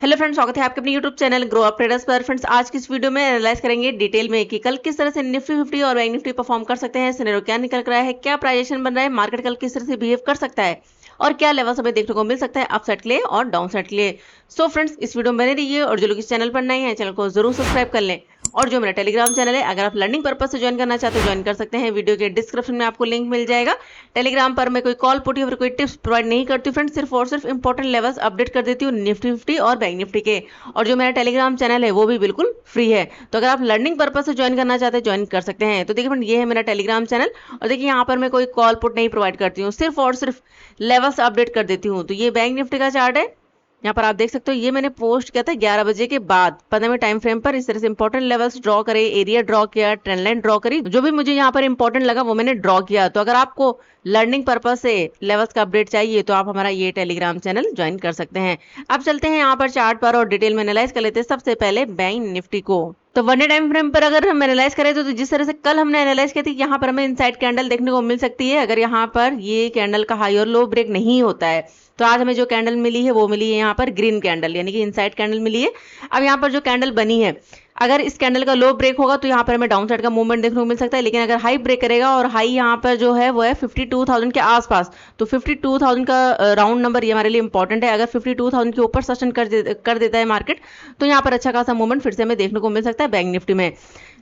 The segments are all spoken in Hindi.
हेलो फ्रेंड्स, स्वागत है आपके अपने YouTube channel grow up traders पर। फ्रेंड्स, आज की इस वीडियो में एनालाइज करेंगे डिटेल में कि कल किस तरह से निफ्टी 50 और बैंक निफ्टी परफॉर्म कर सकते हैं, सिनेरियो क्या निकल रहा है, क्या प्राइजेशन बन रहा है, मार्केट कल किस तरह से बिहेव कर सकता है और क्या लेवल्स हमें देखने को मिल सकता है अप साइड के लिए और डाउन साइड के लिए। सो फ्रेंड्स, इस वीडियो में बने रहिए और जो लोग इस चैनल पर नए हैं चैनल को जरूर सब्सक्राइब कर लें। और जो मेरा टेलीग्राम चैनल है, अगर आप लर्निंग पर्पज से ज्वाइन करना चाहते हो ज्वाइन कर सकते हैं। वीडियो के डिस्क्रिप्शन में आपको लिंक मिल जाएगा। टेलीग्राम पर मैं कोई कॉल पुट या फिर कोई टिप्स प्रोवाइड नहीं करती हूँ फ्रेंड्स, सिर्फ और सिर्फ इंपॉर्टेंट लेवल्स अपडेट कर देती हूँ निफ्टी 50 और बैंक निफ्टी के। और जो मेरा टेलीग्राम चैनल है वो भी बिल्कुल फ्री है, तो अगर आप लर्निंग पर्पज से ज्वाइन करना चाहते हैं ज्वाइन कर सकते हैं। तो देखिए फ्रेंड, ये है मेरा टेलीग्राम चैनल और देखिए यहाँ पर मैं कोई कॉल पुट नहीं प्रोवाइड करती हूँ, सिर्फ और सिर्फ लेवल्स अपडेट कर देती हूँ। तो ये बैंक निफ्टी का चार्ट है, यहाँ पर आप देख सकते हो। ये मैंने पोस्ट किया था 11 बजे के बाद 15वें टाइम फ्रेम पर। इस तरह से इंपॉर्टेंट लेवल्स ड्रॉ करे, एरिया ड्रॉ किया, ट्रेंड लाइन ड्रॉ करी, जो भी मुझे यहाँ पर इंपॉर्टेंट लगा वो मैंने ड्रॉ किया। तो अगर आपको लर्निंग पर्पज से लेवल्स का अपडेट चाहिए तो आप हमारा ये टेलीग्राम चैनल ज्वाइन कर सकते हैं। अब चलते हैं यहाँ पर चार्ट पर और डिटेल में एनालाइज कर लेते हैं। सबसे पहले बैंक निफ्टी को, तो 1 डे टाइम फ्रेम पर अगर हम एनालाइज करें तो जिस तरह से कल हमने एनालाइज किया थी, यहाँ पर हमें इनसाइड कैंडल देखने को मिल सकती है अगर यहाँ पर ये कैंडल का हाई और लो ब्रेक नहीं होता है। तो आज हमें जो कैंडल मिली है वो मिली है यहाँ पर ग्रीन कैंडल, यानी कि इनसाइड कैंडल मिली है। अब यहाँ पर जो कैंडल बनी है, अगर इस कैंडल का लो ब्रेक होगा तो यहाँ पर हमें डाउन साइड का मूवमेंट देखने को मिल सकता है। लेकिन अगर हाई ब्रेक करेगा और हाई यहाँ पर जो है वो है 52,000 के आसपास, तो 52,000 का राउंड नंबर ये हमारे लिए इंपॉर्टेंट है। अगर 52,000 के ऊपर सस्टेन कर देता है मार्केट तो यहाँ पर अच्छा खासा मूवमेंट फिर से हमें देखने को मिल सकता है बैंक निफ्टी में।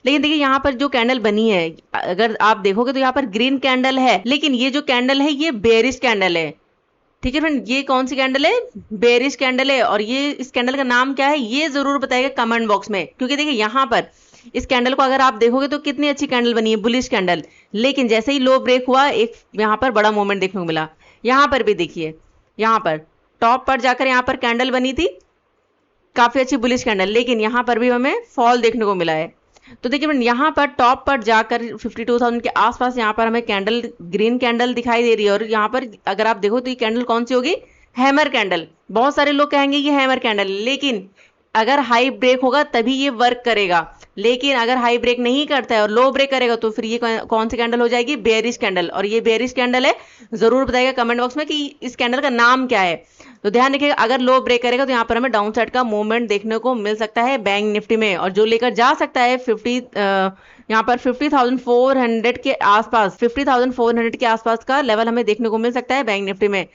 लेकिन देखिए यहाँ पर जो कैंडल बनी है, अगर आप देखोगे तो यहाँ पर ग्रीन कैंडल है, लेकिन ये जो कैंडल है ये बेरिश कैंडल है। ठीक है फ्रेंड, ये कौन सी कैंडल है? बेरिश कैंडल है। और ये इस कैंडल का नाम क्या है ये जरूर बताइएगा कमेंट बॉक्स में, क्योंकि देखिए यहाँ पर इस कैंडल को अगर आप देखोगे तो कितनी अच्छी कैंडल बनी है, बुलिश कैंडल। लेकिन जैसे ही लो ब्रेक हुआ एक यहाँ पर बड़ा मूवमेंट देखने को मिला। यहाँ पर भी देखिए, यहाँ पर टॉप पर जाकर यहाँ पर कैंडल बनी थी, काफी अच्छी बुलिश कैंडल, लेकिन यहाँ पर भी हमें फॉल देखने को मिला है। तो देखिए फ्रेंड, यहाँ पर टॉप पर जाकर 52,000 के आसपास यहाँ पर हमें कैंडल ग्रीन कैंडल दिखाई दे रही है। और यहाँ पर अगर आप देखो तो ये कैंडल कौन सी होगी? Hammer candle. बहुत सारे लोग कहेंगे ये हैमर कैंडल, लेकिन अगर हाई ब्रेक होगा तभी ये वर्क करेगा। लेकिन अगर हाई ब्रेक नहीं करता है और लो ब्रेक करेगा तो फिर ये कौन सी कैंडल हो जाएगी? Bearish candle. और ये बेयरिश कैंडल है, जरूर बताइएगा कमेंट बॉक्स में कि इस कैंडल का नाम क्या है। तो ध्यान रखिएगा, अगर लो ब्रेक करेगा तो यहाँ पर हमें डाउन साइड का मूवमेंट देखने को मिल सकता है बैंक निफ्टी में। और जो लेकर जा सकता है 50 यहाँ पर 50,400 के आसपास, 50,400 के आसपास का लेवल हमें देखने को मिल सकता है बैंक निफ्टी में।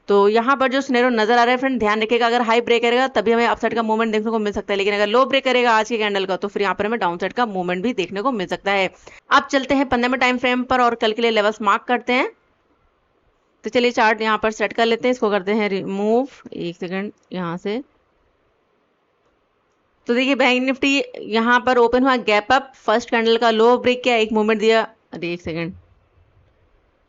तो यहाँ पर जो सिनेरियो नजर आ रहा है फ्रेंड, ध्यान रखिएगा, अगर हाई ब्रेक करेगा तभी हमें अपसाइड का मूवमेंट देखने को मिल सकता है। लेकिन अगर लो ब्रेक करेगा आज के कैंडल का तो फिर यहाँ पर हमें डाउन साइड का मूवमेंट भी देखने को मिल सकता है। अब चलते हैं 15वें टाइम फ्रेम पर और कल के लिए लेवल्स मार्क करते हैं। तो चलिए चार्ट यहाँ पर सेट कर लेते हैं, इसको करते हैं रिमूव। एक सेकंड यहाँ से। तो देखिए बैंक निफ्टी यहाँ पर ओपन हुआ गैप अप, फर्स्ट कैंडल का लो ब्रेक किया, एक मूवमेंट दिया। अरे एक सेकंड,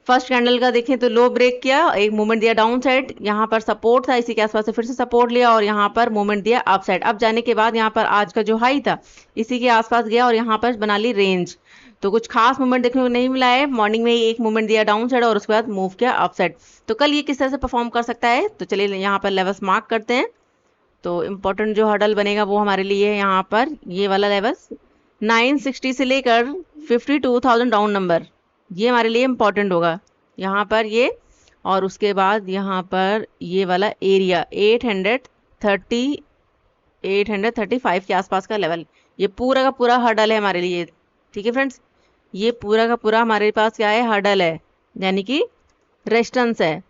फर्स्ट कैंडल का देखें तो लो ब्रेक किया, एक मूवमेंट दिया डाउन साइड, यहाँ पर सपोर्ट था इसी के आसपास से फिर से सपोर्ट लिया और यहाँ पर मूवमेंट दिया अप साइड। अब जाने के बाद यहाँ पर आज का जो हाई था इसी के आसपास गया और यहाँ पर बना ली रेंज। तो कुछ खास मूवमेंट देखने को नहीं मिला है। मॉर्निंग में ही एक मूवमेंट दिया डाउन साइड और उसके बाद मूव किया अप साइड। तो कल ये किस तरह से परफॉर्म कर सकता है, तो चलिए यहाँ पर लेवल्स मार्क करते हैं। तो इम्पोर्टेंट जो हर्डल बनेगा वो हमारे लिए यहाँ पर ये वाला लेवल 960 से लेकर 52,000 डाउन नंबर, ये हमारे लिए इम्पोर्टेंट होगा यहाँ पर ये। और उसके बाद यहाँ पर ये वाला एरिया 835 के आसपास का लेवल, ये पूरा का पूरा हर्डल है हमारे लिए। ठीक है फ्रेंड्स, ये पूरा का पूरा हमारे पास क्या है? हर्डल है, यानी कि रेजिस्टेंस है।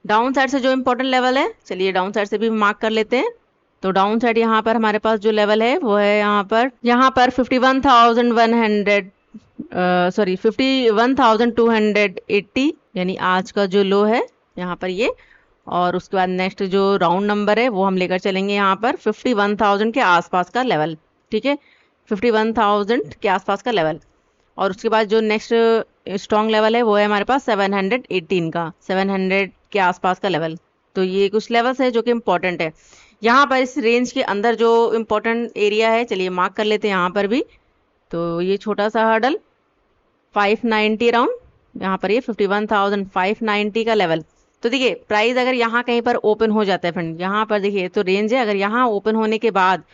डाउन साइड से जो इंपॉर्टेंट लेवल है, चलिए डाउन साइड से भी मार्क कर लेते हैं। तो डाउन साइड यहाँ पर हमारे पास जो लेवल है वो है यहाँ पर 51,280, यानी आज का जो लो है यहाँ पर ये। और उसके बाद नेक्स्ट जो राउंड नंबर है वो हम लेकर चलेंगे यहाँ पर 51,000 के आसपास का लेवल। ठीक है, 51,000 के आसपास का लेवल। और उसके बाद जो नेक्स्ट स्ट्रॉन्ग लेवल है वो है हमारे पास 718 का, 700 के आसपास का लेवल। तो ये कुछ लेवल्स है जो कि इम्पोर्टेंट है। यहाँ पर इस रेंज के अंदर जो इम्पोर्टेंट एरिया है, चलिए मार्क कर लेते हैं यहाँ पर भी। तो ये छोटा सा हर्डल 590 राउंड, यहाँ पर ये 51,590 का लेवल। तो देखिए प्राइस अगर यहाँ कहीं पर ओपन हो जाता है फ्रेंड, यहाँ पर देखिए तो रेंज है, अगर यहाँ ओपन होने के बाद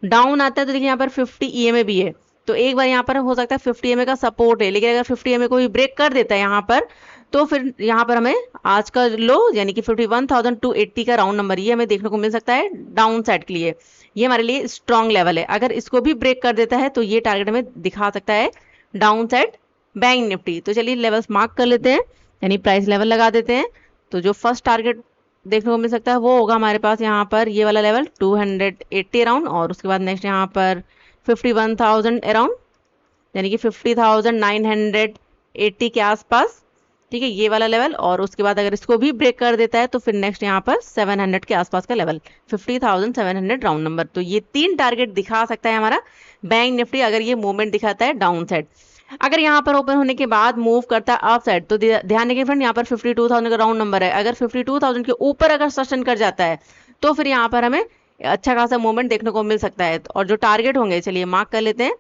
डाउन आता है तो देखिए यहाँ पर 50 EMA भी है। तो एक बार यहाँ पर हो सकता है 50 EMA का सपोर्ट है, लेकिन अगर 50 EMA को भी ब्रेक कर देता है यहाँ पर तो फिर यहाँ पर हमें आज का लो यानी कि 51,280 का राउंड नंबर ये हमें देखने को मिल सकता है डाउन साइड के लिए। ये हमारे लिए स्ट्रॉन्ग लेवल है। अगर इसको भी ब्रेक कर देता है तो ये टारगेट हमें दिखा सकता है डाउन साइड बैंक निफ्टी। तो चलिए लेवल्स मार्क कर लेते हैं, यानी प्राइस लेवल लगा देते हैं। तो जो फर्स्ट टारगेट देखने को मिल सकता है वो होगा हमारे पास यहाँ पर ये वाला लेवल 280 अराउंड, और उसके बाद नेक्स्ट यहाँ पर 51,000 अराउंड, यानी कि 50,980 के आसपास। ठीक है, ये वाला लेवल। और उसके बाद अगर इसको भी ब्रेक कर देता है तो फिर नेक्स्ट यहाँ पर 700 के आसपास का लेवल, 50,700 राउंड नंबर। तो ये 3 टारगेट दिखा सकता है हमारा बैंक निफ्टी अगर ये मूवमेंट दिखाता है डाउन साइड। अगर यहाँ पर ओपन होने के बाद मूव करता है अप साइड तो ध्यान रखिए फ्रेंड, यहाँ पर 52,000 का राउंड नंबर है। अगर 52,000 के ऊपर अगर सस्टेन कर जाता है तो फिर यहाँ पर हमें अच्छा खासा मूवमेंट देखने को मिल सकता है। और जो टारगेट होंगे चलिए मार्क कर लेते हैं।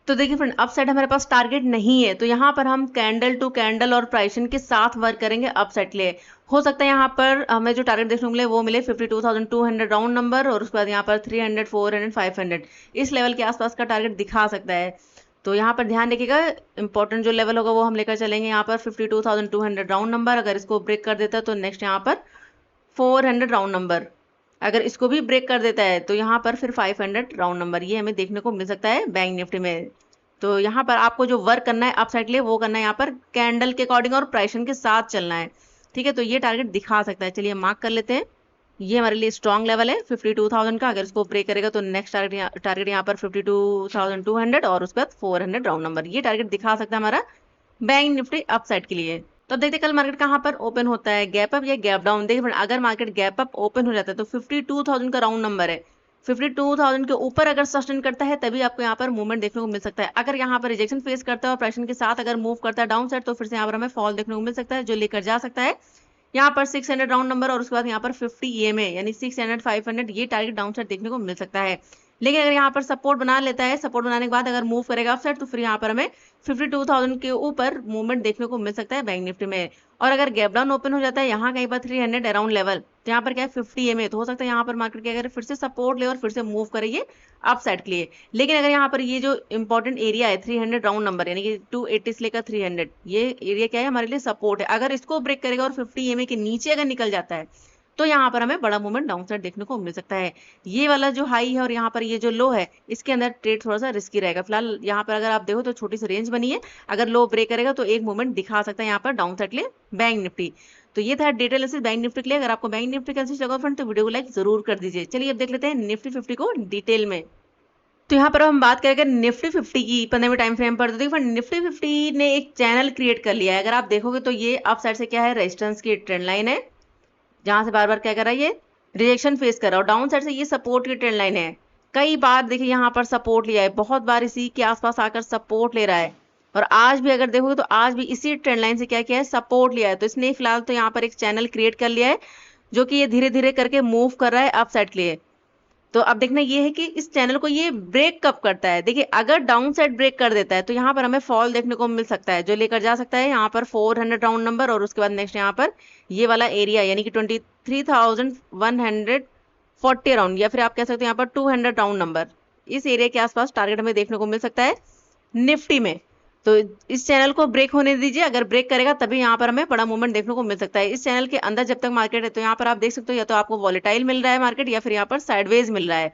तो देखिए फ्रेंड, अप साइड हमारे पास टारगेट नहीं है, तो यहाँ पर हम कैंडल टू कैंडल और प्राइसन के साथ वर्क करेंगे अप साइड के लिए। हो सकता है यहाँ पर हमें जो टारगेट देखने को मिले वो मिले 52,200 राउंड नंबर, और उसके बाद यहाँ पर 300, 400, 500 इस लेवल के आसपास का टारगेट दिखा सकता है। तो यहाँ पर ध्यान रखिएगा, इंपॉर्टेंट जो लेवल होगा वो हम लेकर चलेंगे यहाँ पर 52,200 राउंड नंबर। अगर इसको ब्रेक कर देता है तो नेक्स्ट यहाँ पर 400 राउंड नंबर। अगर इसको भी ब्रेक कर देता है तो यहाँ पर फिर 500 राउंड नंबर ये हमें देखने को मिल सकता है बैंक निफ्टी में। तो यहाँ पर आपको जो वर्क करना है अप साइड के लिए वो करना है यहाँ पर कैंडल के अकॉर्डिंग और प्राइसन के साथ चलना है। ठीक है, तो ये टारगेट दिखा सकता है। चलिए मार्क कर लेते हैं। ये हमारे लिए स्ट्रॉन्ग लेवल है 52,000 का। अगर इसको ब्रेक करेगा तो नेक्स्ट टारगेट यहाँ पर 52,200 और उसके बाद 400 राउंड नंबर ये टारगेट दिखा सकता है हमारा बैंक निफ्टी अप साइड के लिए। तो अब देखते हैं कल मार्केट कहाँ पर ओपन होता है, गैप अप या गैप डाउन। देखिए अगर मार्केट गैप अप ओपन हो जाता है तो 52,000 का राउंड नंबर है, 52,000 के ऊपर अगर सस्टेन करता है तभी आपको यहाँ पर मूवमेंट देखने को मिल सकता है। अगर यहाँ पर रिजेक्शन फेस करता है और प्राइसन के साथ अगर मूव करता है डाउन साइड तो फिर से यहाँ पर हमें फॉल देखने को मिल सकता है जो लेकर जा सकता है यहाँ पर 600 राउंड नंबर, और उसके बाद यहाँ पर 50 EMA यानी 600, 500 ये टारगेट डाउन साइड देखने को मिल सकता है। लेकिन अगर यहाँ पर सपोर्ट बना लेता है, सपोर्ट बनाने के बाद अगर मूव करेगा अप साइड तो फिर यहाँ पर हमें 52,000 के ऊपर मूवमेंट देखने को मिल सकता है बैंक निफ्टी में। और अगर गैप डाउन ओपन हो जाता है यहाँ कहीं पर 300 अराउंड लेवल, तो यहाँ पर क्या है 50 EMA, तो हो सकता है यहाँ पर मार्केट क्या करे फिर से सपोर्ट ले और फिर से मूव करे ये अप साइड के लिए। लेकिन अगर यहाँ पर ये जो इंपॉर्टेंट एरिया है 300 राउंड नंबर यानी कि 280 से लेकर 300 ये एरिया क्या है हमारे लिए सपोर्ट है। अगर इसको ब्रेक करेगा और 50 EMA के नीचे अगर निकल जाता है तो यहाँ पर हमें बड़ा मूवमेंट डाउन साइड देखने को मिल सकता है। ये वाला जो हाई है और यहाँ पर ये जो लो है इसके अंदर ट्रेड थोड़ा सा रिस्की रहेगा। फिलहाल यहाँ पर अगर आप देखो तो छोटी सी रेंज बनी है, अगर लो ब्रेक करेगा तो एक मूवमेंट दिखा सकता है यहाँ पर डाउन साइड के लिए बैंक निफ्टी। तो ये था डिटेल एनालिसिस बैंक निफ्टी के लिए। अगर आपको बैंक निफ्टी का एनालिसिस लगा फ्रेंड तो वीडियो को लाइक जरूर कर दीजिए। चलिए अब देख लेते हैं निफ्टी 50 को डिटेल में। तो यहाँ पर हम बात करेंगे निफ्टी 50 की 15वें टाइम फ्रेम पर। तो देखिए निफ्टी 50 ने एक चैनल क्रिएट कर लिया है। अगर आप देखोगे तो ये अप साइड से क्या है रेजिस्टेंस की ट्रेंड लाइन है जहां से बार बार क्या कर रहा है ये रिजेक्शन फेस कर रहा है, और डाउन साइड से ये सपोर्ट की ट्रेंड लाइन है। कई बार देखिए यहाँ पर सपोर्ट लिया है, बहुत बार इसी के आसपास आकर सपोर्ट ले रहा है, और आज भी अगर देखोगे तो आज भी इसी ट्रेंड लाइन से क्या किया है सपोर्ट लिया है। तो इसने फिलहाल तो यहाँ पर एक चैनल क्रिएट कर लिया है जो कि ये धीरे धीरे करके मूव कर रहा है अप साइड के लिए। तो अब देखना ये है कि इस चैनल को ये ब्रेक कब करता है। देखिए अगर डाउन साइड ब्रेक कर देता है तो यहाँ पर हमें फॉल देखने को मिल सकता है जो लेकर जा सकता है यहाँ पर 400 राउंड नंबर, और उसके बाद नेक्स्ट यहाँ पर ये वाला एरिया यानी कि 23,140 राउंड, या फिर आप कह सकते हैं यहाँ पर 200 राउंड नंबर। इस एरिया के आसपास टारगेट हमें देखने को मिल सकता है निफ्टी में। तो इस चैनल को ब्रेक होने दीजिए, अगर ब्रेक करेगा तभी यहाँ पर हमें बड़ा मूवमेंट देखने को मिल सकता है। इस चैनल के अंदर जब तक मार्केट है तो यहाँ पर आप देख सकते हो या तो आपको वॉलेटाइल मिल रहा है मार्केट या फिर यहाँ पर साइडवेज मिल रहा है।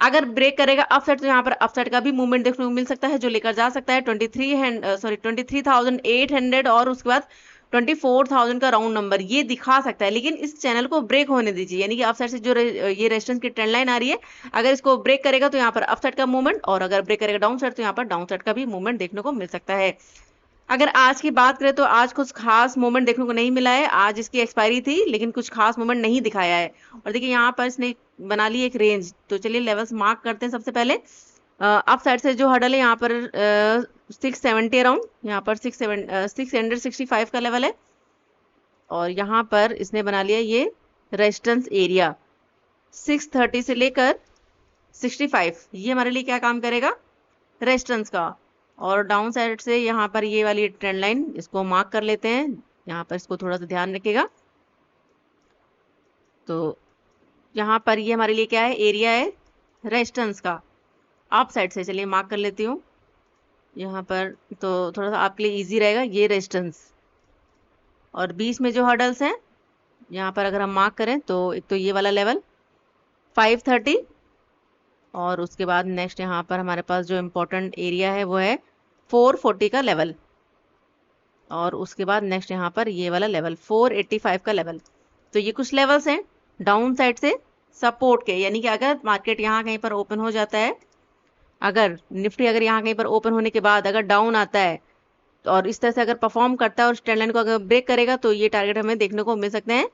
अगर ब्रेक करेगा अप साइड तो यहाँ पर अप साइड का भी मूवमेंट देखने को मिल सकता है जो लेकर जा सकता है 23,800 और उसके बाद 24,000 का राउंड नंबर ये दिखा सकता है। लेकिन इस चैनल को ब्रेक होने दीजिए, यानी कि अप साइड से जो ये रेजिस्टेंस की ट्रेंड लाइन आ रही है अगर इसको ब्रेक करेगा तो यहाँ पर अप साइड का मूवमेंट, और अगर ब्रेक करेगा डाउन साइड तो यहाँ पर डाउन साइड का भी मूवमेंट देखने को मिल सकता है। अगर आज की बात करें तो आज कुछ खास मूवमेंट देखने को नहीं मिला है, आज इसकी एक्सपायरी थी लेकिन कुछ खास मूवमेंट नहीं दिखाया है। और देखिए यहाँ पर इसने बना ली एक रेंज, तो चलिए लेवल्स मार्क करते हैं। सबसे पहले अप साइड से जो हडल है यहाँ पर 670 अराउंड, यहाँ पर 665 का लेवल है, और यहाँ पर इसने बना लिया ये रेजिस्टेंस एरिया 630 से लेकर 65, ये हमारे लिए क्या काम करेगा रेजिस्टेंस का। और डाउन साइड से यहाँ पर ये वाली ट्रेंड लाइन इसको मार्क कर लेते हैं, यहाँ पर इसको थोड़ा सा ध्यान रखिएगा। तो यहाँ पर ये हमारे लिए क्या है एरिया है रेजिस्टेंस का अप साइड से। चलिए मार्क कर लेती हूँ यहाँ पर, तो थोड़ा सा आपके लिए इजी रहेगा। ये रेजिस्टेंस और बीच में जो हर्डल्स हैं यहाँ पर अगर हम मार्क करें तो एक तो ये वाला लेवल 530, और उसके बाद नेक्स्ट यहाँ पर हमारे पास जो इम्पोर्टेंट एरिया है वो है 440 का लेवल, और उसके बाद नेक्स्ट यहाँ पर ये वाला लेवल 485 का लेवल। तो ये कुछ लेवल्स हैं डाउन साइड से सपोर्ट के, यानी कि अगर मार्केट यहाँ कहीं पर ओपन हो जाता है, अगर निफ्टी अगर यहाँ कहीं पर ओपन होने के बाद अगर डाउन आता है और इस तरह से अगर परफॉर्म करता है और ट्रेंड लाइन को अगर ब्रेक करेगा तो ये टारगेट हमें देखने को मिल सकते हैं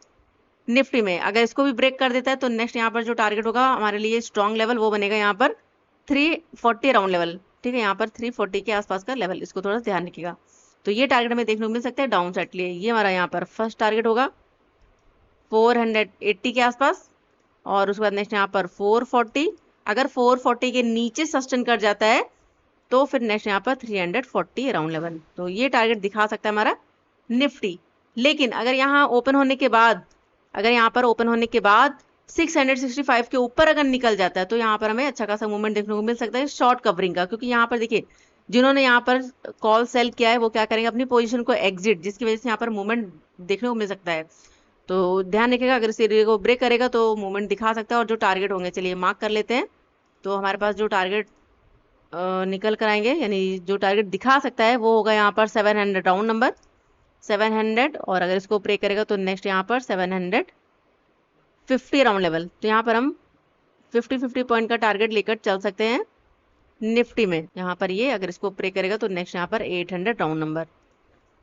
निफ्टी में। अगर इसको भी ब्रेक कर देता है तो नेक्स्ट यहाँ पर जो टारगेट होगा हमारे लिए स्ट्रॉन्ग लेवल वो बनेगा यहाँ पर 340 राउंड लेवल। ठीक है, यहाँ पर 340 के आसपास का लेवल, इसको थोड़ा ध्यान रखिएगा। तो ये टारगेट हमें देखने को मिल सकता है डाउन साइड लिए। ये हमारा यहाँ पर फर्स्ट टारगेट होगा 480 के आसपास, और उसके बाद नेक्स्ट यहाँ पर 440। अगर 440 के नीचे सस्टेन कर जाता है तो फिर नेक्स्ट यहाँ पर 340 राउंड लेवल। तो ये टारगेट दिखा सकता है हमारा निफ्टी। लेकिन अगर यहाँ ओपन होने के बाद, अगर यहाँ पर ओपन होने के बाद 665 के ऊपर अगर निकल जाता है तो यहाँ पर हमें अच्छा खासा मूवमेंट देखने को मिल सकता है शॉर्ट कवरिंग का। क्योंकि यहाँ पर देखिए जिन्होंने यहाँ पर कॉल सेल किया है वो क्या करेंगे, अपनी पोजीशन को एग्जिट, जिसकी वजह से यहाँ पर मूवमेंट देखने को मिल सकता है। तो ध्यान रखिएगा, अगर इस एरिया को ब्रेक करेगा तो मूवमेंट दिखा सकता है। और जो टारगेट होंगे चलिए मार्क कर लेते हैं। तो हमारे पास जो टारगेट निकल कर आएंगे, यानी जो टारगेट दिखा सकता है वो होगा यहाँ पर 700 राउंड नंबर 700, और अगर इसको ब्रेक करेगा तो नेक्स्ट यहाँ पर 750 राउंड लेवल। तो यहाँ पर हम 50 पॉइंट का टारगेट लेकर चल सकते हैं निफ्टी में। यहाँ पर ये अगर इसको ब्रेक करेगा तो नेक्स्ट यहाँ पर 800 राउंड नंबर।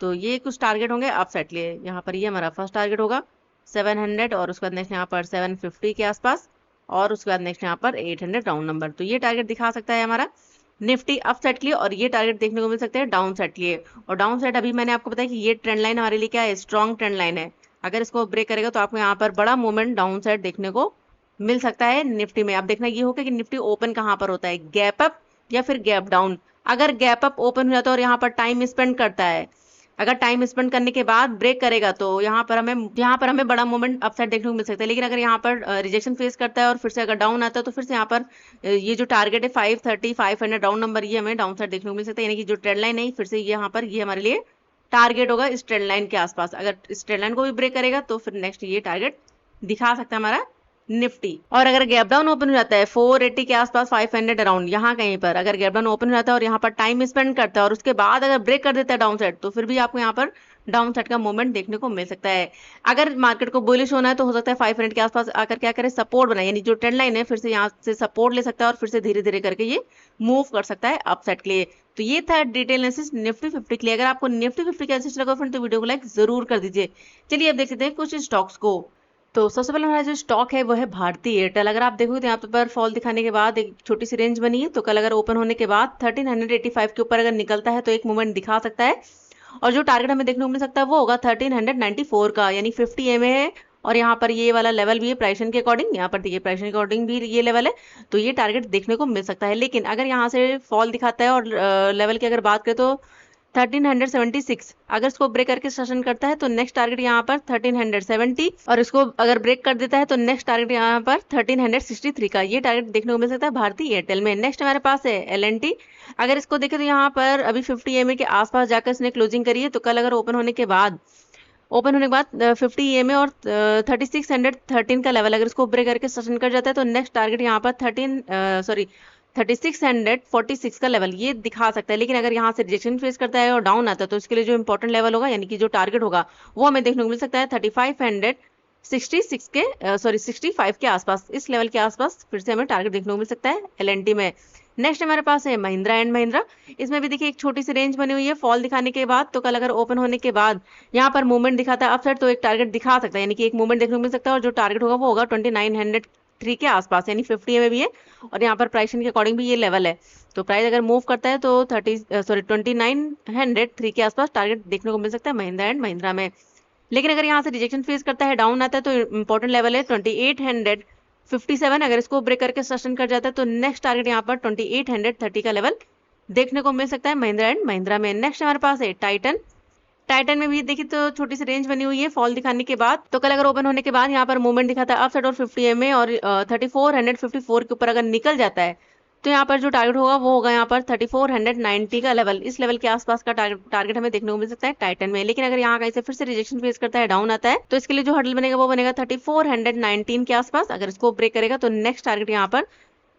तो ये कुछ टारगेट होंगे अप साइड लिए। यहाँ पर ये हमारा फर्स्ट टारगेट होगा 700, और उसके बाद नेक्स्ट यहाँ पर 750 के आसपास, और उसके बाद नेक्स्ट यहाँ पर 800 राउंड नंबर। तो ये टारगेट दिखा सकता है हमारा निफ्टी अप साइड के लिए, और ये टारगेट देखने को मिल सकते हैं डाउन साइड के लिए। और डाउन साइड अभी मैंने आपको बताया कि ये ट्रेंड लाइन हमारे लिए क्या है, स्ट्रॉन्ग ट्रेंड लाइन है। अगर इसको ब्रेक करेगा तो आपको यहाँ पर बड़ा मूवमेंट डाउन साइड देखने को मिल सकता है निफ्टी में। अब देखना ये होगा कि निफ्टी ओपन कहाँ पर होता है, गैप अप या फिर गैप डाउन। अगर गैप अप ओपन हो जाता है और यहाँ पर टाइम स्पेंड करता है, अगर टाइम स्पेंड करने के बाद ब्रेक करेगा तो यहाँ पर हमें बड़ा मूवमेंट अपसाइड देखने को मिल सकता है। लेकिन अगर यहाँ पर रिजेक्शन फेस करता है और फिर से अगर डाउन आता है तो फिर से यहाँ पर ये जो टारगेट है 530 500 राउंड नंबर, ये हमें डाउन साइड देखने को मिल सकता है। यानी कि जो ट्रेंड लाइन है फिर से यहाँ पर ये हमारे लिए टारगेट होगा इस ट्रेंड लाइन के आसपास। अगर इस ट्रेंड लाइन को भी ब्रेक करेगा तो फिर नेक्स्ट ये टारगेट दिखा सकता है हमारा निफ्टी। और अगर गैप डाउन ओपन हो जाता है 480 के आसपास 500 अराउंड, यहाँ कहीं पर अगर गैप डाउन ओपन हो जाता है और यहाँ पर टाइम स्पेंड करता है और उसके बाद अगर ब्रेक कर देता है डाउन साइड, तो फिर भी आपको यहाँ पर डाउन साइड का मूवमेंट देखने को मिल सकता है। अगर मार्केट को बुलिश होना है तो हो सकता है 500 के आसपास आकर क्या करे, सपोर्ट बनाए, यानी जो ट्रेंड लाइन है फिर से यहाँ से सपोर्ट ले सकता है और फिर से धीरे धीरे करके ये मूव कर सकता है अप साइड के लिए। तो ये था डिटेल एनालिसिस निफ्टी 50 के लिए। अगर आपको निफ्टी 50 का एनालिसिस लगा फ्रेंड तो वीडियो को लाइक जरूर कर दीजिए। चलिए अब देख सकते हैं कुछ स्टॉक्स को। तो सबसे पहले हमारा जो स्टॉक है वो है भारती एयरटेल। अगर आप देखोगे तो यहाँ पर फॉल दिखाने के बाद एक छोटी सी रेंज बनी है, तो कल अगर ओपन होने के बाद 1385 के ऊपर अगर निकलता है तो एक मूवमेंट दिखा सकता है। और जो टारगेट हमें देखने को मिल सकता है वो होगा 1394 का, यानी 50 एमए है। और यहाँ पर ये वाला लेवल भी है प्राइसन के अकॉर्डिंग, यहाँ पर देखिए प्राइसन के अकॉर्डिंग भी ये लेवल है, तो ये टारगेट देखने को मिल सकता है। लेकिन अगर यहाँ से फॉल दिखाता है और लेवल की अगर बात करें तो 1376, अगर इसको ब्रेक करके सेशन करता है तो नेक्स्ट टारगेट यहाँ पर 1370, और इसको अगर ब्रेक कर देता है तो नेक्स्ट टारगेट यहाँ पर 1363 का, ये टारगेट देखने को मिल सकता है भारती एयरटेल में। नेक्स्ट हमारे पास है एल&टी। अगर इसको देखें तो यहाँ पर अभी 50 एमए के आसपास जाकर इसने क्लोजिंग करी है, तो कल अगर ओपन होने के बाद 50 एमए और 3613 का लेवल अगर इसको ब्रेक करके सेशन कर जाता है तो नेक्स्ट टारगेट यहाँ पर 3646 का लेवल ये दिखा सकता है। लेकिन अगर यहाँ से रिजेक्शन फेस करता है और डाउन आता है तो इसके लिए जो इंपॉर्टेंट लेवल होगा, यानी कि जो टारगेट होगा वो हमें देखने को मिल सकता है 3565 के आसपास। इस लेवल के आसपास फिर से हमें टारगेट देखने को मिल सकता है एल&टी में। नेक्स्ट हमारे पास है महिंद्रा एंड महिंद्रा। इसमें भी देखिए एक छोटी सी रेंज बनी हुई है फॉल दिखाने के बाद, तो कल अगर ओपन होने के बाद यहाँ पर मूवमेंट दिखाता है अपसाइड तो एक टारगेट दिखा सकता है, यानी कि एक मूवमेंट देखने को मिल सकता है। और जो टारगेट होगा वो होगा 2903 के आसपास, यानी 50 में भी है और यहाँ पर प्राइस के अकॉर्डिंग भी ये लेवल है। तो प्राइस अगर मूव करता है तो 2903 के आसपास टारगेट देखने को मिल सकता है महिंद्रा एंड महिंद्रा में। लेकिन अगर यहाँ से रिजेक्शन फेस करता है, डाउन आता है, तो इंपॉर्टेंट लेवल है 2857। अगर इसको ब्रेक करके सस्टेन कर जाता है तो नेक्स्ट टारगेट यहाँ पर 2830 का लेवल देखने को मिल सकता है महिंद्रा एंड महिंद्रा में। नेक्स्ट हमारे पास है टाइटन। टाइटन में भी देखिए तो छोटी सी रेंज बनी हुई है फॉल दिखाने के बाद, तो कल अगर ओपन होने के बाद यहाँ पर मूवमेंट दिखाता है अपसाइड और 50 एमए और 3454 के ऊपर अगर निकल जाता है तो यहाँ पर जो टारगेट होगा वो होगा यहाँ पर 3490 का लेवल, इस लेवल के आसपास का टारगेट हमें देखने को मिल सकता है टाइटन में। लेकिन अगर यहाँ कहीं से फिर से रिजेक्शन फेस करता है, डाउन आता है, तो इसके लिए जो हर्डल बनेगा वो बनेगा 3419 के आसपास। अगर इसको ब्रेक करेगा तो नेक्स्ट टारगेट यहाँ पर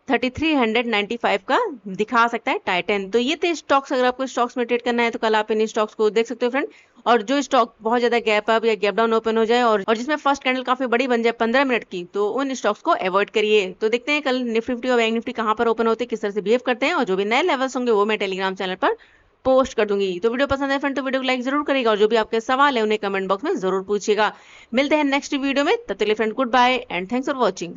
3395 का दिखा सकता है टाइटन। तो ये थे स्टॉक्स। अगर आपको स्टॉक्स में ट्रेड करना है तो कल आप इन स्टॉक्स को देख सकते हो फ्रेंड। और जो स्टॉक बहुत ज्यादा गैप अप या गैप डाउन ओपन हो जाए और जिसमें फर्स्ट कैंडल काफी बड़ी बन जाए 15 मिनट की, तो उन स्टॉक्स को अवॉइड करिए। तो देखते हैं कल निफ्टी और बैंक निफ्टी कहाँ पर ओपन होते हैं, किस तरह से बिहेव करते हैं, और जो भी नए लेवल्स होंगे वो मैं टेलीग्राम चैनल पर पोस्ट कर दूंगी। तो वीडियो पसंद है फ्रेंड तो वीडियो को लाइक जरूर करेगा, और जो भी आपके सवाल है उन्हें कमेंट बॉक्स में जरूर पूछिएगा। मिलते हैं नेक्स्ट वीडियो में, तब तक के लिए friend goodbye and thanks for watching.